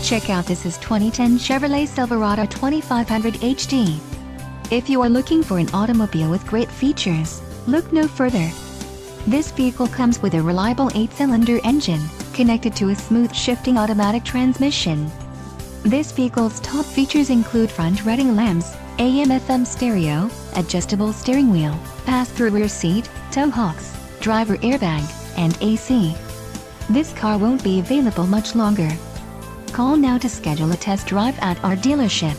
Check out this is 2010 Chevrolet Silverado 2500HD. If you are looking for an automobile with great features, look no further. This vehicle comes with a reliable 8-cylinder engine, connected to a smooth shifting automatic transmission. This vehicle's top features include front reading lamps, AM/FM stereo, adjustable steering wheel, pass-through rear seat, tow hooks, driver airbag, and AC. This car won't be available much longer. Call now to schedule a test drive at our dealership.